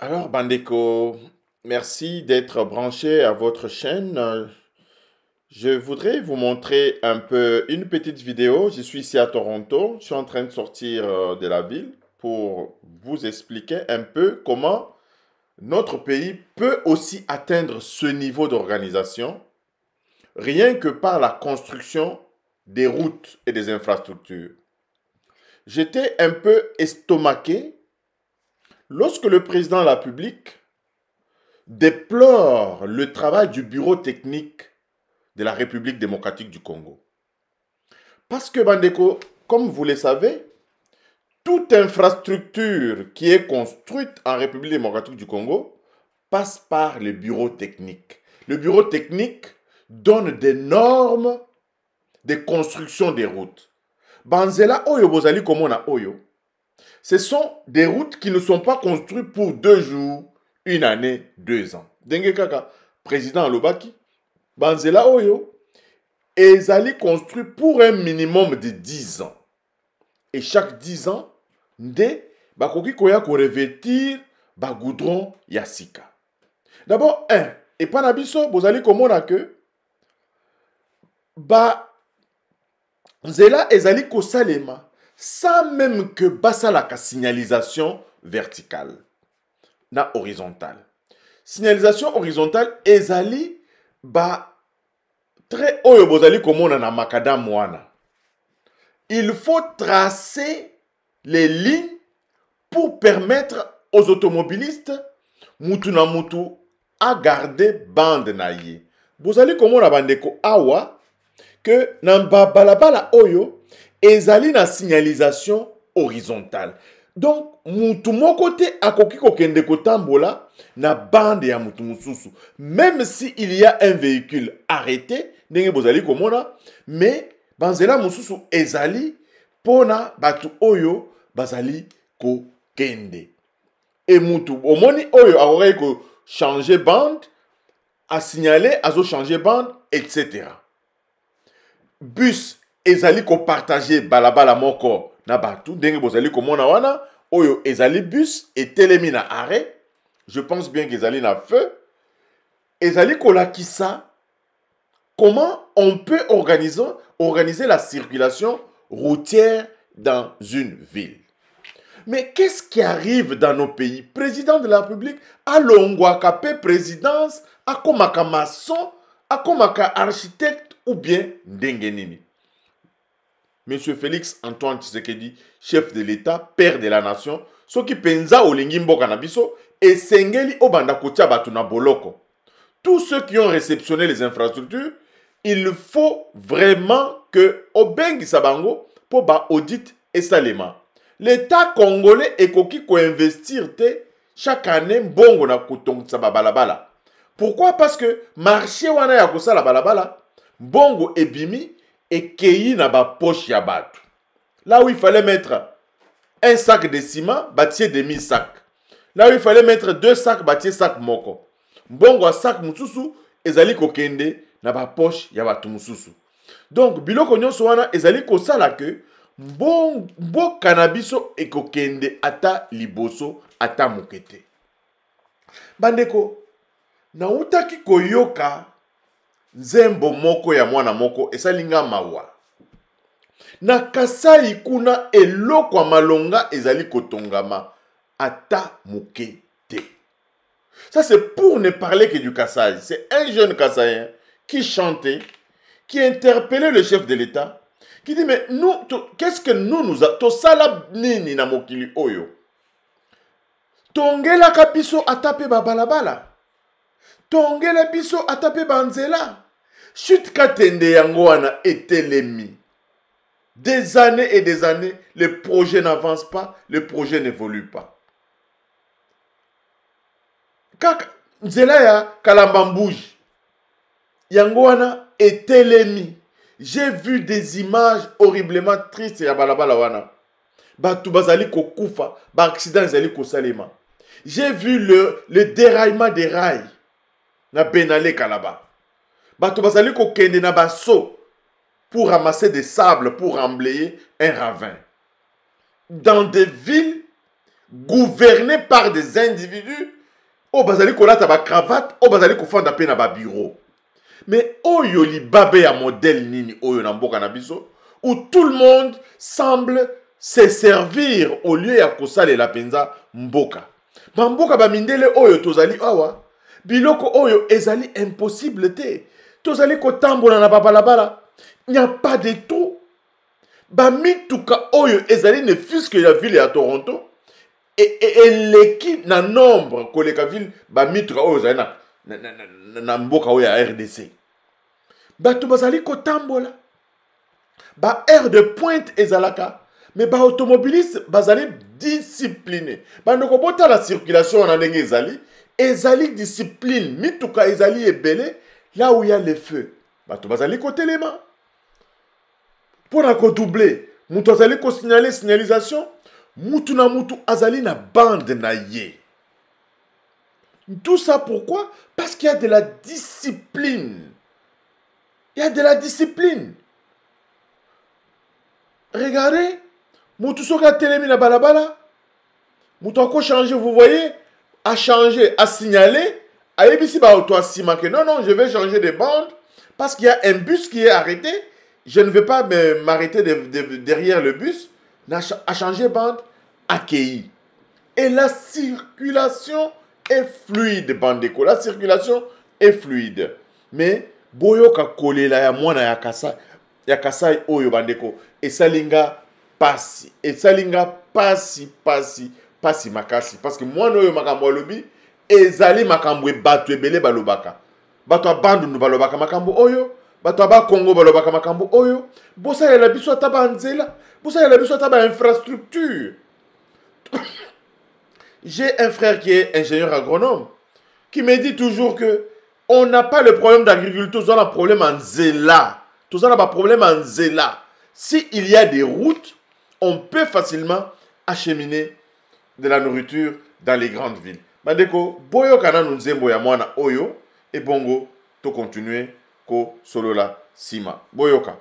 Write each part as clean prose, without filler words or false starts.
Alors, Bandeko, merci d'être branché à votre chaîne. Je voudrais vous montrer un peu une petite vidéo. Je suis ici à Toronto. Je suis en train de sortir de la ville pour vous expliquer un peu comment notre pays peut aussi atteindre ce niveau d'organisation rien que par la construction des routes et des infrastructures. J'étais un peu estomaqué lorsque le président de la République déplore le travail du bureau technique de la République démocratique du Congo. Parce que, Bandeko, comme vous le savez, toute infrastructure qui est construite en République démocratique du Congo passe par le bureau technique. Le bureau technique donne des normes de construction des routes. Banzela Oyo Bozali Komona Oyo, ce sont des routes qui ne sont pas construites pour 2 jours, une année, 2 ans. Dengue Kaka, président Lobaki, Banzela Oyo, ezali construit pour un minimum de 10 ans. Et chaque 10 ans, nde bakoki koya ko revêtir ba goudron yasika. D'abord, et pas nabiso, bozali komona que ba nzela ezali ko salema sans même que basalaka signalisation verticale na horizontale. Signalisation horizontale ezali ba très oyo bozali komona na makadam wana. Il faut tracer les lignes pour permettre aux automobilistes mutu na mutu à garder bande na ye. Bozali komona bandeko awa que na balabala oyo ezali na signalisation horizontale. Donc mutu moko te akoki kokende kotambola na bande ya mutu mususu. Même si il y a un véhicule arrêté, ndenge bozali komona, mais banzela mususu ezali pona batu oyo bazali kokende. Et mutu omoni oyo akoki ko changer bande, a signaler, azo changer bande, etc. Bus ezali ko partager balabala moko na batu ndenge bozali komona wana oyo ezali bus etelemi na arrêt. Je pense bien qu'ezali na feu. Ezali kolakisa comment on peut organiser la circulation routière dans une ville. Mais qu'est-ce qui arrive dans nos pays? Président de la République, alongwaka pe présidence, akomaka maçon, akomaka architecte ou bien ndengenini. Monsieur Félix Antoine Tshisekedi, chef de l'État, père de la nation, soki penza olingi mboka na biso, et sengeli obanda kotia batu na boloko. Tous ceux qui ont réceptionné les infrastructures, il faut vraiment que obengi sabango pour ba audit et salema. L'État congolais ekoki ko investir te chaque année mbongo na kotongisa ba balabala. Pourquoi? Parce que marché wana ya kosala balabala, mbongo ebimi et keyi na ba poche ya batu. Là où il fallait mettre un sac de ciment, bâtir demi sac. Là où il fallait mettre 2 sacs, bâtir sac moko. Mbongo sac mususu ezali kokende na ba poche ya batu mususu. Donc biloko nyonso wana ezali kosala ke mboka na biso ekokende ata liboso ata mokete. Bandeko, nautaki koyoka nzembo moko ya mwana moko esalinga mawa. Na Kasai kuna eloko ya malonga ezali kotongama ata mokete. Ça c'est pour ne parler que du Kasai. C'est un jeune Kasaïen qui chantait, qui interpellait le chef de l'État, qui dit mais nous, qu'est-ce que nous avons? Tosala nini na mokili oyo. Tongela kapiso atape babalabala. Tongela biso atape banzela. Chute katende yango wana etelemi. Des années et des années, le projet n'avance pas, le projet n'évolue pas. Kaka nzela ya Kalambambouji yango wana etelemi. J'ai vu des images horriblement tristes ya balabala wana. Batu bazali kokufa, ba accident zali kosalema. J'ai vu le déraillement des rails na Benale Kalaba. Batu bazali kokende na baso pour ramasser des sables pour emblayer un ravin. Dans des villes gouverné par des individus, oh bazali kolata ba cravate, oh bazali kofanda pe na ba bureau. Mais oyo libabe ya modèle nini oyo na mboka na biso, où tout le monde semble se servir au lieu ya kosalela penza mboka. Ba mboka ba mindele oyo tozali awa, biloko oyo ezali impossible te. Tozali kotambola na babalabala, il n'y a pas de tout. Ba mituka oyo ezali ne fût que la ville ya Toronto et l'équipe na nombre koleka ville ba mituka oyo ezali na mboka oyo ya RDC. Bato bazali kotambola. Ba air de pointe ezalaka. Mais ba automobiliste bazali discipliné. Ba ndoko bota la circulation na ndenge ezali discipline. Mituka ezali ebele là où il y a le feu. Bato bazali kotelema. Pour na ko doubler, mutu azali ko signaler signalisation, mutu na mutu azali na bande na ye. Tout ça pourquoi? Parce qu'il y a de la discipline. Il y a de la discipline. Regardez, mutu soka telemi na balabala, mutu ako changer, vous voyez, a changé, a signalé, a yebisi ba auto asima que non, je vais changer de bande parce qu'il y a un bus qui est arrêté. Je ne vais pas m'arrêter derrière le bus. A changé bande, accueilli. Et la circulation est fluide, bandeko. La circulation est fluide. Mais, boyoka kolela ya mwana ya kasai oyo bandeko. Et salinga pasi. Et salinga pasi makasi. Parce que mwana oyo makambo lobi, ezali makambo batu ebele balobaka. Batu abandu nu balobaka makambo oyo. Bato ba Congo balobaka makambo oyo. Bosa ya la biso ataba nzela. Bosa ya la biso ataba infrastructure. J'ai un frère qui est ingénieur agronome qui me dit toujours que on n'a pas le problème d'agriculture, on a un problème en nzela. Tout ça n'a pas problème en nzela. S'il y a des routes, on peut facilement acheminer de la nourriture dans les grandes villes. Bandeko, boyo kana nzembo ya mwana oyo et bongo to continuer ko solola sima boyoka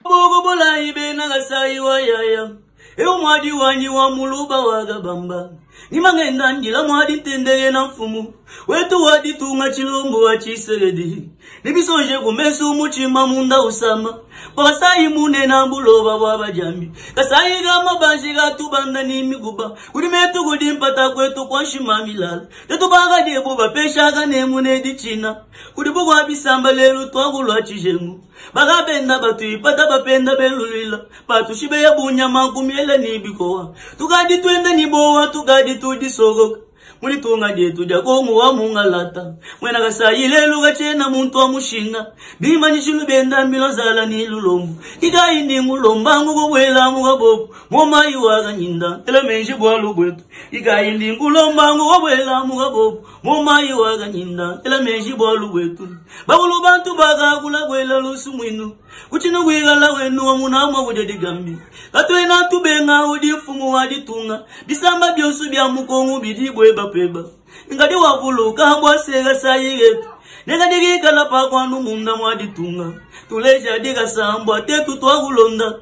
bogo bola ibe na gasai wa yaya e umwadi wanyi wa muluba wa gabamba ni mangenda ndila mwadi tendeye na mfumu wetu wadi tunga chilombo wa chiseredi ni bisonje kumesu muchima munda usama basai mune na mbuloba wa bajambi kasai gama banji gatubanda ni miguba kuri metu kudimpata kwetu kwa shimamilala tetu baga debo bapesha ga ne mune di china kuri bugo abisamba lelo twagulwa chijemu baga benda batu ipata bapenda belulila batu shibe ya bunyama kumiele ni bikowa tukadi twenda ni bowa tukadi tudi sogo muli tunga dietu jako muwa mungalata mwena gasayile luga chena muntu wa mushinga bima nishilu benda mbilo zala ni lulombu ida indi mulomba ngugo wela mugabobu mwoma iwaga nyinda tela menji bwa lugwetu ika indi ngulomba ngugo wela mugabobu mwoma iwaga nyinda tela menji bwa lugwetu bagulu bantu baga kula wela lusu mwinu kuchino gwigala wenu wa munama wudedi gambi katwe na tubenga udi fumu waditunga bisamba byosu bya mukongu bidibwe bapeba ngadi wavuluka hambwa sega sayigetu nega digikala pa kwanu munda mwaditunga tuleja diga sambwa tetu twagulonda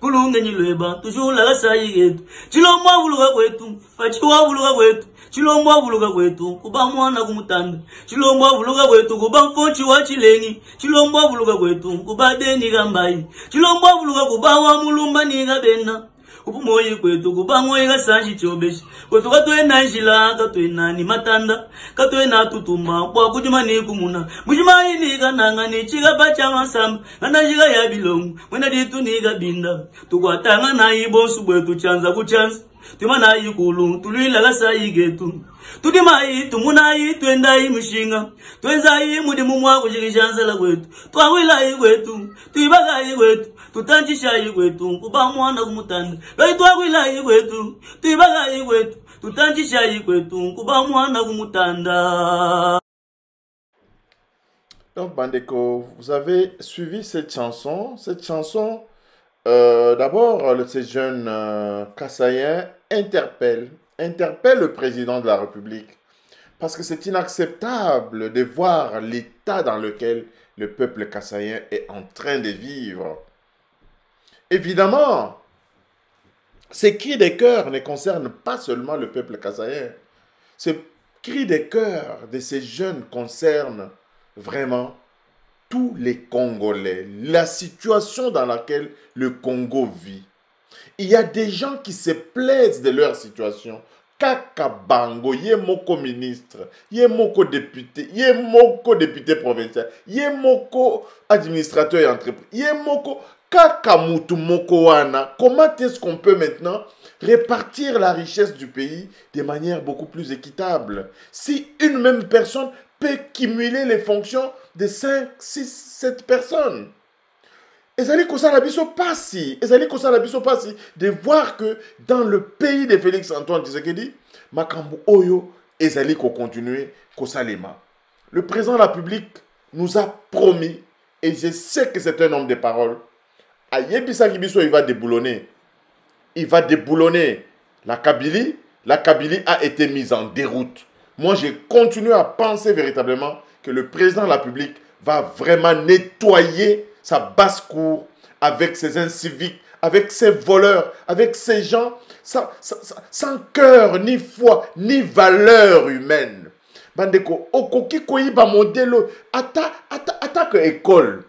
kulunge nyilweba tujula la sayigetu chilomwa vuluka kwetu pachiwa vuluka kwetu chilomwa vuluka kwetu kuba mwana kumutanda chilomwa vuluka kwetu kuba mfonchi wa chilengi chilomwa vuluka kwetu kuba deni gambai chilomwa vuluka kuba wa mulumba ni gabena upumoyi kwetu kuba moyi gasanji chobeshi kwetu katwena njila katwena ni matanda katwena tutuma kwa kujima ni kumuna mujima ini kananga ni chiga bacha masamba ngana jiga ya bilongu mwena ditu ni gabinda tukwatanga na ibonsu bwetu chanza kuchanza Tumana ikulu tulila la sayigetu tudima tumuna twenda imushinga twenza mudimu mwa kujigishanza la kwetu twawila igwetu tuibaga igwetu tutanjisha igwetu kuba mwana kumutanda bai twawila igwetu tuibaga igwetu tutanjisha igwetu kuba mwana kumutanda. Donc Bandeko, vous avez suivi cette chanson. Cette chanson, d'abord, ces jeunes Kassaïens interpellent le président de la République. Parce que c'est inacceptable de voir l'état dans lequel le peuple kassaïen est en train de vivre. Évidemment, Ces cris des cœurs ne concernent pas seulement le peuple kassaïen. Ces cris des cœurs de ces jeunes concernent vraiment tous les Congolais, la situation dans laquelle le Congo vit. Il y a des gens qui se plaisent de leur situation. Kaka bango, ye moko ministre, ye moko député provincial, ye moko administrateur et entreprise, ye moko kaka mutu moko wana. Comment est-ce qu'on peut maintenant répartir la richesse du pays de manière beaucoup plus équitable? Si une même personne peut cumuler les fonctions de 5, 6, 7 personnes. Ezali kosala biso pasi, de voir que dans le pays de Félix Antoine Tshisekedi, makambo oyo ezali ko continuer kosalema. Le président de la République nous a promis, et je sais que c'est un homme de parole, ayebisaki biso il va déboulonner. Il va déboulonner la Kabylie. La Kabylie a été mise en déroute. Moi, j'ai continué à penser véritablement que le président de la République va vraiment nettoyer sa basse-cour avec ses inciviques, avec ses voleurs, avec ces gens sans cœur, ni foi, ni valeur humaine. Bandeko, okoki koyiba modelo, ata que école.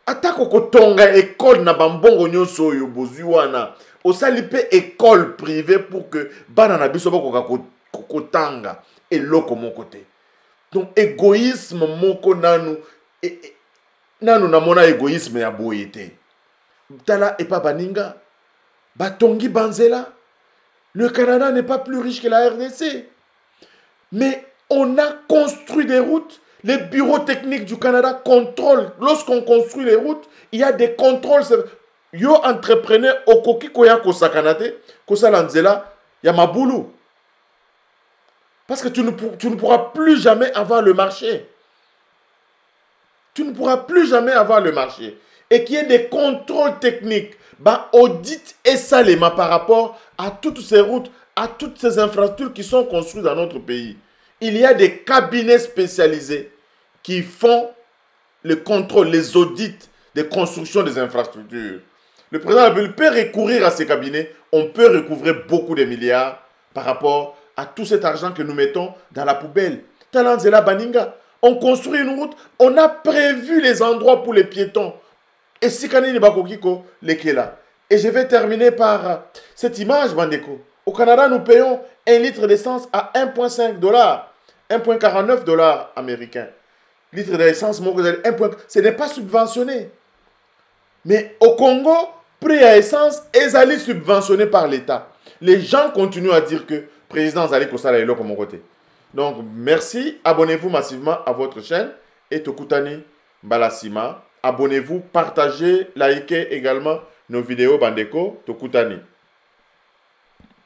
Ata kotonga école na bambongo nyonso oyo bozwi wana. Osali pe école privée pour que bana na biso bakoka kotanga eloko moko te. Donc égoïsme moko nanu nanu namona égoïsme ya boye te. Tala et pas baninga batongi banzela. Le Canada n'est pas plus riche que la RDC. Mais on a construit des routes. Les bureaux techniques du Canada contrôlent. Lorsqu'on construit les routes, il y a des contrôles. Yo entrepreneur okoki koya kosakanate kosalanzela ya mabulu. Parce que tu ne pourras plus jamais avoir le marché. Tu ne pourras plus jamais avoir le marché. Et qu'il y ait des contrôles techniques, audit et salema par rapport à toutes ces routes, à toutes ces infrastructures qui sont construites dans notre pays. Il y a des cabinets spécialisés qui font le contrôle, les audits des constructions des infrastructures. Le président de la République peut recourir à ces cabinets. On peut recouvrer beaucoup de milliards par rapport à tout cet argent que nous mettons dans la poubelle. Talanzela Baninga, on construit une route, on a prévu les endroits pour les piétons. Et si Kanini Bakokiko, Lekela. Et je vais terminer par cette image, Bandeko. Au Canada, nous payons 1 litre d'essence à 1,5 $, 1,49 $ américains. Litre d'essence, ce n'est pas subventionné. Mais au Congo, prix à essence est subventionné par l'État. Les gens continuent à dire que président Zali Kosala est là comme mon côté. Donc, merci. Abonnez-vous massivement à votre chaîne. Et Tokutani Balasima. Abonnez-vous, partagez, likez également nos vidéos Bandeko Tokutani.